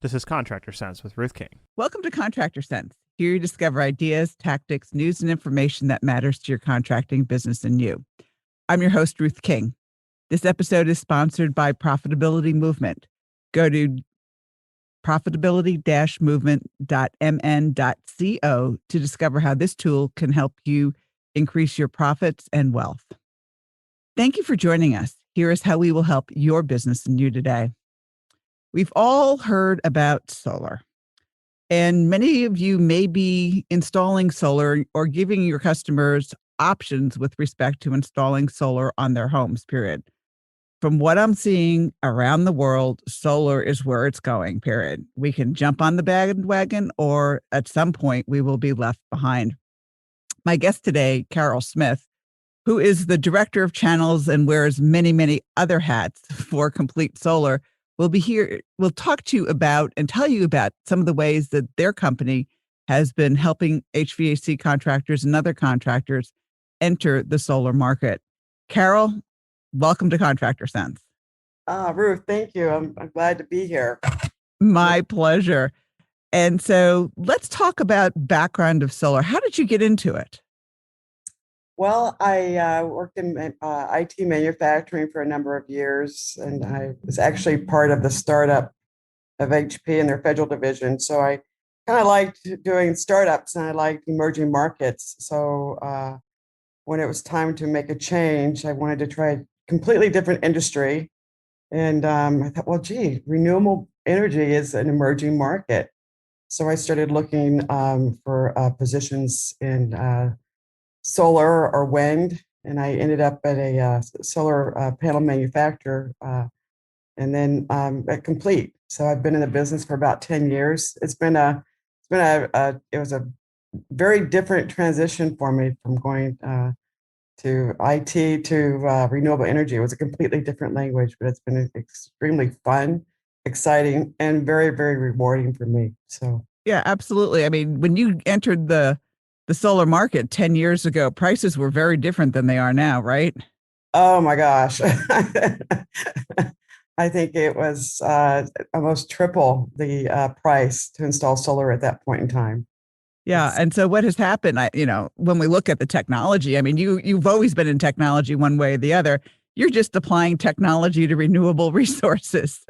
This is Contractor Sense with Ruth King. Welcome to Contractor Sense. Here you discover ideas, tactics, news, and information that matters to your contracting business and you. I'm your host, Ruth King. This episode is sponsored by Profitability Movement. Go to profitability-movement.mn.co to discover how this tool can help you increase your profits and wealth. Thank you for joining us. Here is how we will help your business and you today. We've all heard about solar, and many of you may be installing solar or giving your customers options with respect to installing solar on their homes, period. From what I'm seeing around the world, solar is where it's going, period. We can jump on the bandwagon, or at some point we will be left behind. My guest today, Carol Smith, who is the director of channels and wears many, many other hats for Complete Solar, will be here. We'll talk to you about and tell you about some of the ways that their company has been helping HVAC contractors and other contractors enter the solar market. Carol, welcome to Contractor Sense. Ruth, thank you. I'm glad to be here. My pleasure. And so let's talk about background of solar. How did you get into it? Well, I worked in IT manufacturing for a number of years, and I was actually part of the startup of HP and their federal division. So I kind of liked doing startups and I liked emerging markets. So when it was time to make a change, I wanted to try a completely different industry. And I thought, well, gee, renewable energy is an emerging market. So I started looking for positions in solar or wind, and I ended up at a solar panel manufacturer, and then at Complete. So I've been in the business for about 10 years. It was a very different transition for me from going to IT to renewable energy. It was a completely different language, but it's been extremely fun, exciting, and very, very rewarding for me. So yeah, absolutely. I mean, when you entered the solar market 10 years ago, prices were very different than they are now, right? Oh my gosh. I think it was almost triple the price to install solar at that point in time. Yeah. And so what has happened, when we look at the technology, I mean, you've always been in technology one way or the other. You're just applying technology to renewable resources.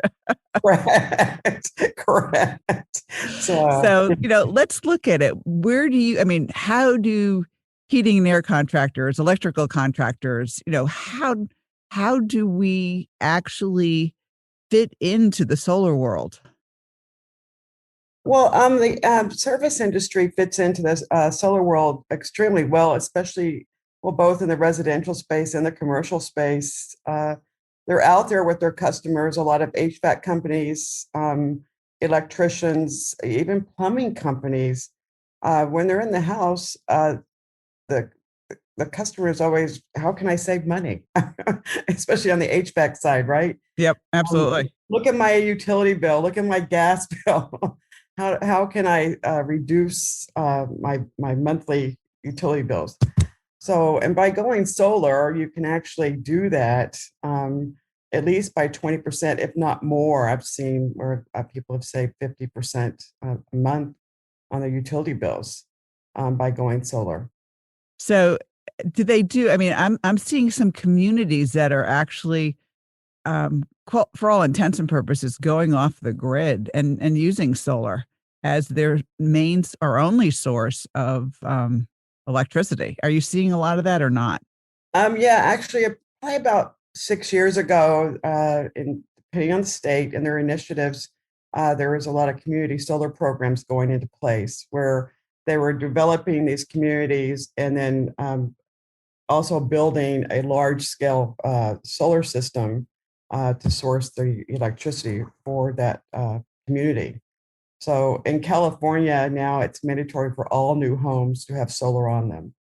Correct. Correct. So, let's look at it. How do heating and air contractors, electrical contractors, how do we actually fit into the solar world? Well, the service industry fits into this solar world extremely well, especially both in the residential space and the commercial space. They're out there with their customers, a lot of HVAC companies, electricians, even plumbing companies. When they're in the house, the customer is always, how can I save money? Especially on the HVAC side, right? Yep, absolutely. Look at my utility bill, look at my gas bill. How can I reduce my monthly utility bills? So, and by going solar, you can actually do that at least by 20%, if not more. I've seen where people have saved 50% a month on their utility bills by going solar. So, I'm seeing some communities that are actually, for all intents and purposes, going off the grid and using solar as their main or only source of electricity. Are you seeing a lot of that or not? Yeah, actually, probably about 6 years ago, depending on the state and their initiatives, there was a lot of community solar programs going into place where they were developing these communities and then also building a large-scale solar system to source the electricity for that community. So in California now, it's mandatory for all new homes to have solar on them.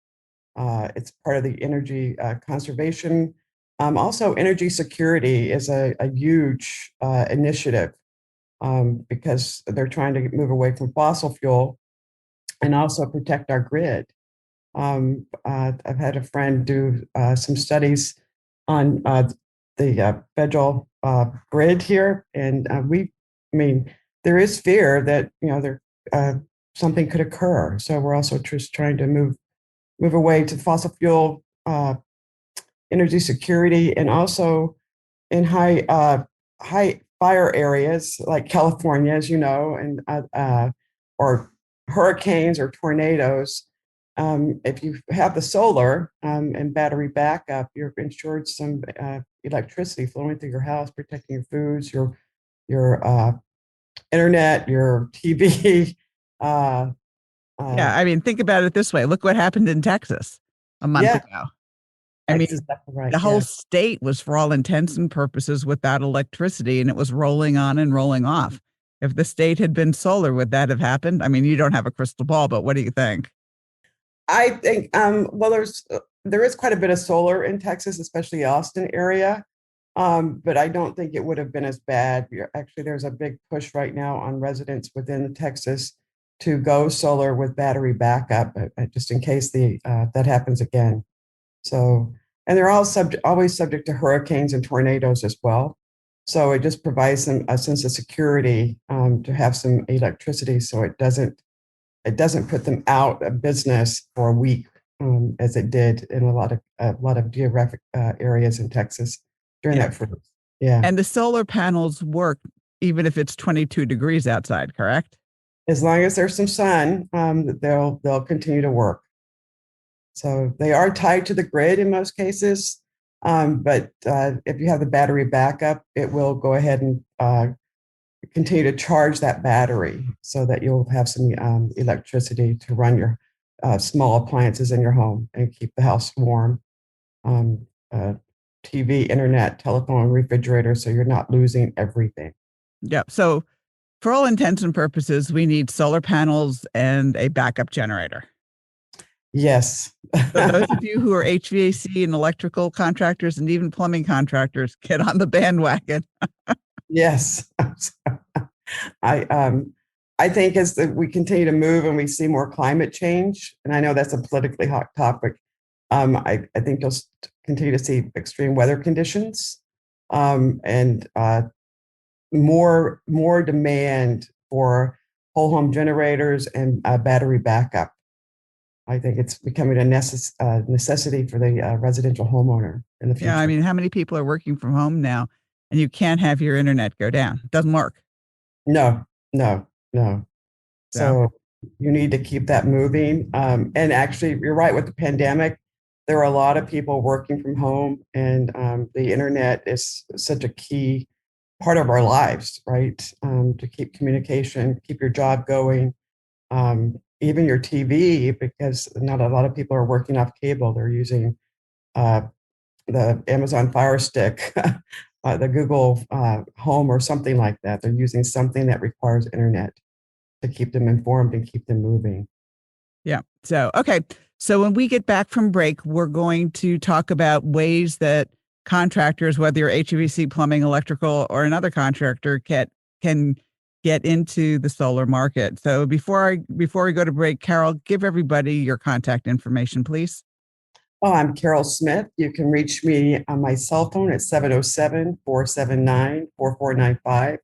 It's part of the energy conservation. Also, energy security is a huge initiative because they're trying to move away from fossil fuel and also protect our grid. I've had a friend do some studies on the federal grid here, and there is fear that, there something could occur. So we're also just trying to move away to fossil fuel energy security, and also in high fire areas like California, as you know, and or hurricanes or tornadoes. If you have the solar and battery backup, you're insured some electricity flowing through your house, protecting your foods, your internet, your TV. Uh, Yeah, I mean, think about it this way. Look what happened in Texas a month yeah, ago. I that's mean, exactly right. the whole Yeah. state was, for all intents and purposes, without electricity, and it was rolling on and rolling off. If the state had been solar, would that have happened? I mean, you don't have a crystal ball, but what do you think? I think, well, there is quite a bit of solar in Texas, especially Austin area. But I don't think it would have been as bad. Actually, there's a big push right now on residents within Texas to go solar with battery backup, just in case that happens again. So, and they're always subject to hurricanes and tornadoes as well. So it just provides them a sense of security to have some electricity, so it doesn't put them out of business for a week, as it did in a lot of geographic areas in Texas during Yeah. that first. Yeah, And the solar panels work even if it's 22 degrees outside, correct? as long as there's some sun, they'll continue to work. So they are tied to the grid in most cases, but if you have the battery backup, it will go ahead and continue to charge that battery so that you'll have some electricity to run your small appliances in your home and keep the house warm. Um, uh, TV, internet, telephone, refrigerator, so you're not losing everything. Yeah. So, for all intents and purposes, we need solar panels and a backup generator. Yes. So, those of you who are HVAC and electrical contractors and even plumbing contractors, get on the bandwagon. Yes. I I think as we continue to move and we see more climate change, and I know that's a politically hot topic, I think you'll continue to see extreme weather conditions, and more demand for whole home generators and battery backup. I think it's becoming a necessity for the residential homeowner in the Yeah. I future. mean, how many people are working from home now and you can't have your internet go down? It doesn't work. No, no, no. So, So you need to keep that moving. And actually, you're right with the pandemic. There are a lot of people working from home, and the internet is such a key part of our lives, right? To keep communication, keep your job going, even your TV, because not a lot of people are working off cable. They're using uh, the Amazon Fire Stick, the Google Home, or something like that. They're using something that requires internet to keep them informed and keep them moving. yeah. So, okay. So, when we get back from break, we're going to talk about ways that contractors, whether you're HVAC, plumbing, electrical, or another contractor, can get into the solar market. So, before we go to break, Carol, give everybody your contact information, please. Oh, I'm Carol Smith. You can reach me on my cell phone at 707-479-4495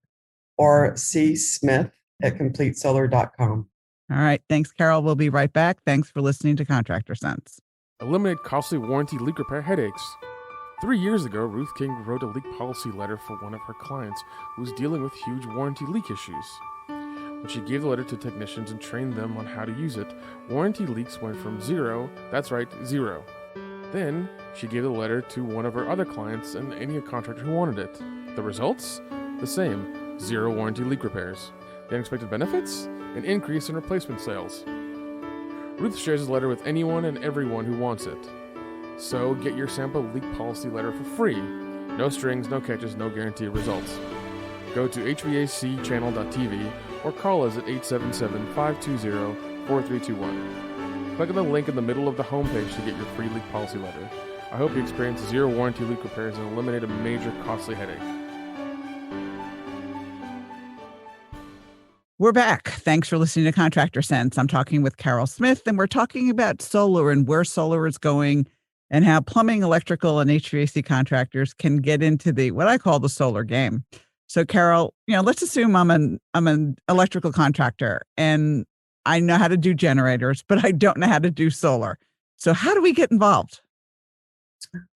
or csmith@completesolar.com. All right. Thanks, Carol. We'll be right back. Thanks for listening to Contractor Sense. Eliminate costly warranty leak repair headaches. 3 years ago, Ruth King wrote a leak policy letter for one of her clients who was dealing with huge warranty leak issues. When she gave the letter to technicians and trained them on how to use it, warranty leaks went from zero, that's right, zero. Then, she gave the letter to one of her other clients and any contractor who wanted it. The results? The same, zero warranty leak repairs. The unexpected benefits? An increase in replacement sales. Ruth shares the letter with anyone and everyone who wants it. So get your sample leak policy letter for free. No strings, no catches, no guaranteed results. Go to hvacchannel.tv or call us at 877-520-4321. Click on the link in the middle of the homepage to get your free leak policy letter. I hope you experience zero warranty leak repairs and eliminate a major costly headache. We're back. Thanks for listening to Contractor Sense. I'm talking with Carol Smith, and we're talking about solar and where solar is going and how plumbing, electrical, and HVAC contractors can get into what I call the solar game. So Carol, let's assume I'm an electrical contractor and I know how to do generators, but I don't know how to do solar. So how do we get involved?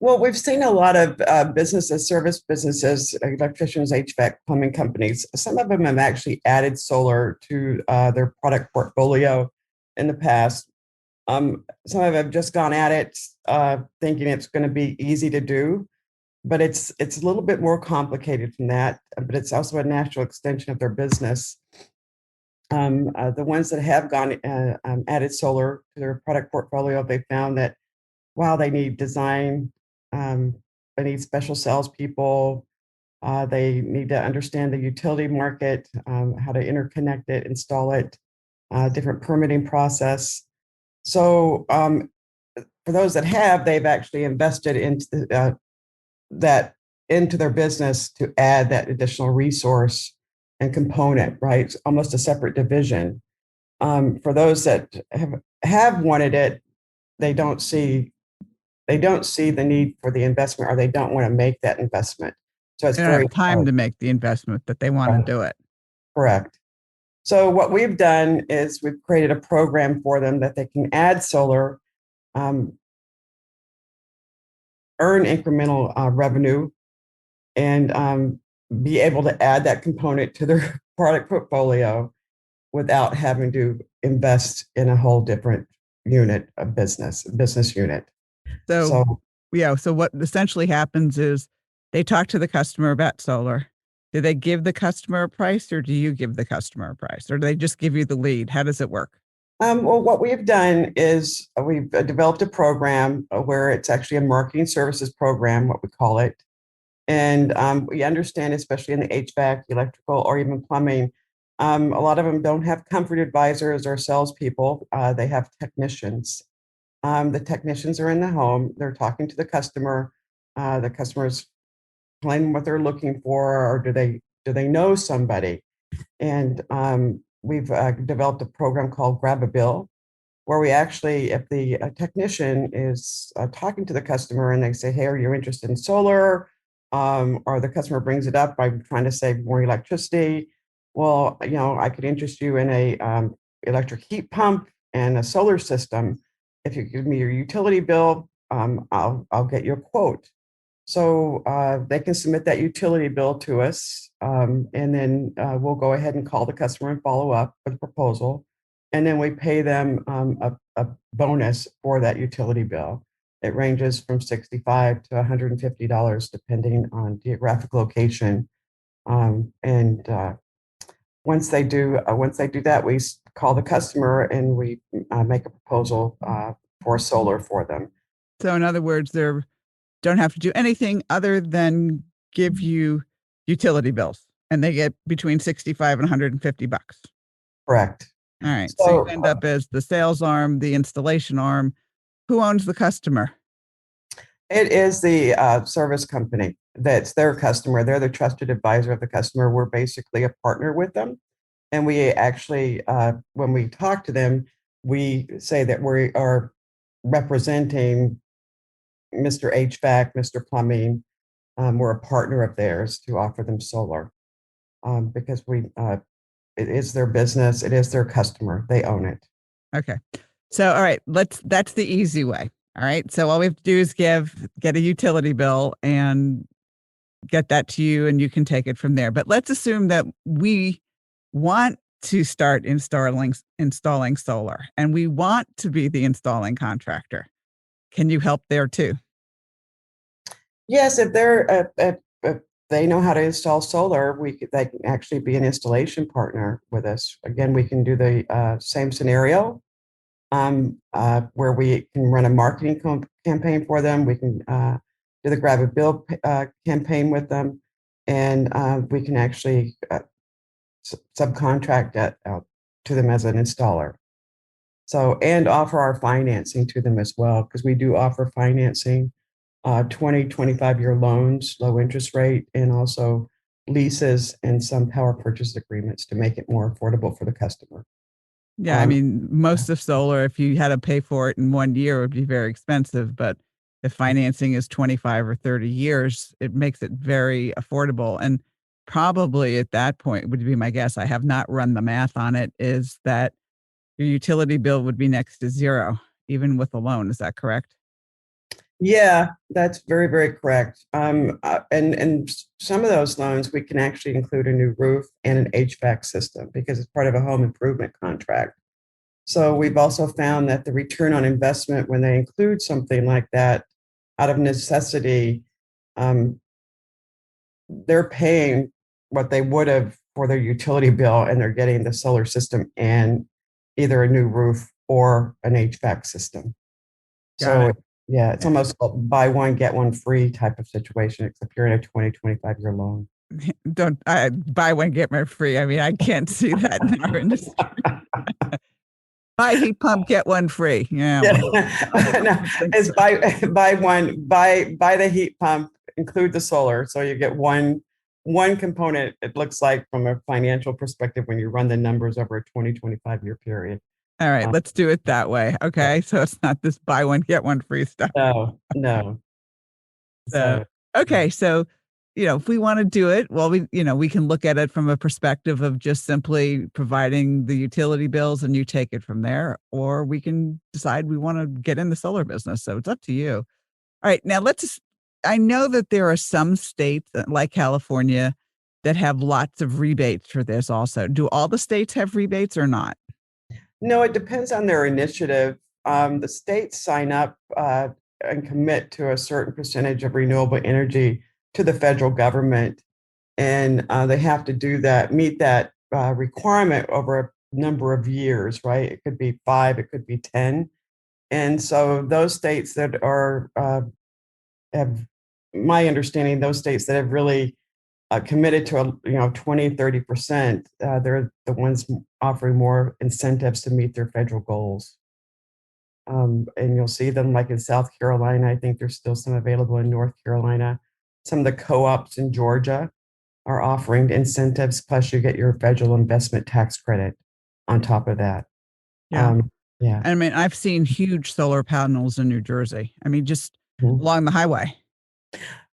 Well, we've seen a lot of businesses, service businesses, electricians, HVAC, plumbing companies. Some of them have actually added solar to their product portfolio in the past. Some of them have just gone at it thinking it's going to be easy to do, but it's a little bit more complicated than that. But it's also a natural extension of their business. The ones that have gone added solar to their product portfolio, they found that wow, they need design, they need special salespeople, they need to understand the utility market, how to interconnect it, install it, different permitting process. So for those that have, they've actually invested into that into their business to add that additional resource and component, right? It's almost a separate division. For those that have wanted it, they don't see the need for the investment, or they don't want to make that investment. So it's They don't very have time hard. to make the investment, but they want to do it. Correct. So what we've done is we've created a program for them that they can add solar, earn incremental revenue, and be able to add that component to their product portfolio without having to invest in a whole different unit of business unit. So what essentially happens is they talk to the customer about solar. Do they give the customer a price, or do you give the customer a price, or do they just give you the lead? How does it work? Well, what we've done is we've developed a program where it's actually a marketing services program, what we call it. And we understand, especially in the HVAC, electrical, or even plumbing, a lot of them don't have comfort advisors or salespeople. They have technicians. The technicians are in the home. They're talking to the customer. The customer's telling what they're looking for, or do they know somebody? And we've developed a program called Grab a Bill, where we actually, if the technician is talking to the customer and they say, "Hey, are you interested in solar?" Or the customer brings it up by trying to save more electricity. Well, I could interest you in a electric heat pump and a solar system. If you give me your utility bill, I'll get you a quote. So they can submit that utility bill to us, and then we'll go ahead and call the customer and follow up with a proposal. And then we pay them a bonus for that utility bill. It ranges from $65 to $150, depending on geographic location. And once they do that, we call the customer and we make a proposal for solar for them. So in other words, they don't have to do anything other than give you utility bills, and they get between $65 and $150. Correct. All right. So you end up as the sales arm, the installation arm. Who owns the customer? It is the service company that's their customer. They're the trusted advisor of the customer. We're basically a partner with them. And we actually, when we talk to them, we say that we are representing Mr. HVAC, Mr. Plumbing. We're a partner of theirs to offer them solar because it is their business. It is their customer. They own it. Okay. So, all right, that's the easy way. All right. So all we have to do is get a utility bill and get that to you, and you can take it from there. But let's assume that we want to start installing solar, and we want to be the installing contractor. Can you help there too? Yes, if they know how to install solar, they can actually be an installation partner with us. Again, we can do the same scenario where we can run a marketing campaign for them. We can do the Grab a Bill campaign with them, and we can actually subcontract that out to them as an installer. So, and offer our financing to them as well, because we do offer financing, 20, 25-year loans, low interest rate, and also leases and some power purchase agreements to make it more affordable for the customer. Yeah, I mean, most of solar, if you had to pay for it in 1 year, it would be very expensive. But if financing is 25 or 30 years, it makes it very affordable. And probably at that point would be my guess. I have not run the math on it, is that your utility bill would be next to zero, even with a loan. Is that correct? Yeah, that's very, very correct. And some of those loans, we can actually include a new roof and an HVAC system because it's part of a home improvement contract. So we've also found that the return on investment, when they include something like that out of necessity, um, they're paying what they would have for their utility bill, and they're getting the solar system and either a new roof or an HVAC system. Got So it. yeah, it's almost a buy one, get one free type of situation, except you're in a 25-year loan. Don't buy one, get one free. I mean, I can't see that in our industry. Buy heat pump, get one free. Yeah. Yeah. Well, I No, don't think it's so. buy the heat pump, include the solar, so you get one component, it looks like, from a financial perspective when you run the numbers over a 25-year period. All right, let's do it that way. Okay. So it's not this buy one, get one free stuff. No. So, okay. So, if we want to do it, well, we can look at it from a perspective of just simply providing the utility bills and you take it from there, or we can decide we want to get in the solar business. So it's up to you. All right. Now I know that there are some states like California that have lots of rebates for this also. Do all the states have rebates or not? No, it depends on their initiative. The states sign up and commit to a certain percentage of renewable energy to the federal government, and they have to meet that requirement over a number of years, right? It could be 5, it could be 10. And so those states that have, my understanding, those states that have really committed to 20-30%, they're the ones offering more incentives to meet their federal goals. And you'll see them like in South Carolina. I think there's still some available in North Carolina. Some of the co-ops in Georgia are offering incentives, plus you get your federal investment tax credit on top of that. Yeah. Yeah. I mean, I've seen huge solar panels in New Jersey. I mean, just Mhm. along the highway.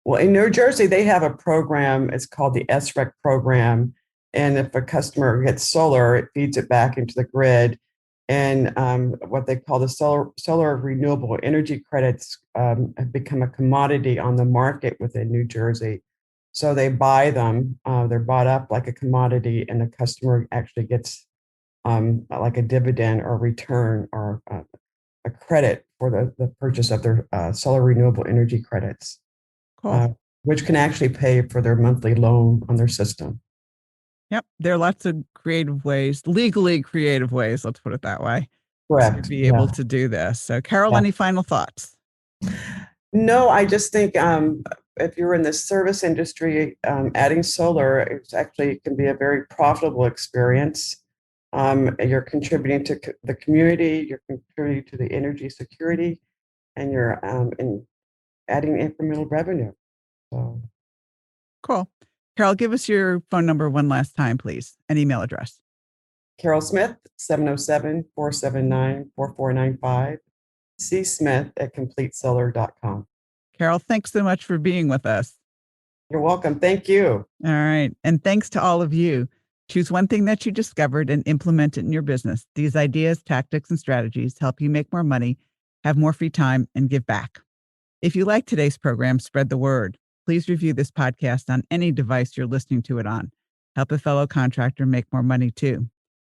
Well, in New Jersey, they have a program. It's called the SREC program. And if a customer gets solar, it feeds it back into the grid. And what they call the solar renewable energy credits have become a commodity on the market within New Jersey. So they buy them. They're bought up like a commodity, and the customer actually gets like a dividend or return or a credit for the purchase of their solar renewable energy credits. Cool. Which can actually pay for their monthly loan on their system. Yep. There are lots of creative ways, legally creative ways, let's put it that way, to Correct. be able to do this. So, Carol, Yeah. any final thoughts? No, I just think if you're in the service industry, adding solar, it can be a very profitable experience. You're contributing to the community, you're contributing to the energy security, and you're adding incremental revenue. So, Cool. Carol, give us your phone number one last time, please, and email address. Carol Smith, 707-479-4495, csmith@completesolar.com. Carol, thanks so much for being with us. You're welcome. Thank you. All right. And thanks to all of you. Choose one thing that you discovered and implement it in your business. These ideas, tactics, and strategies help you make more money, have more free time, and give back. If you like today's program, spread the word. Please review this podcast on any device you're listening to it on. Help a fellow contractor make more money too.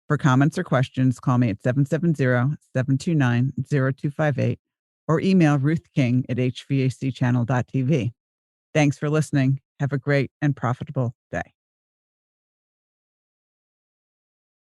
For comments or questions, call me at 770-729-0258 or email Ruth King at hvacchannel.tv. Thanks for listening. Have a great and profitable day.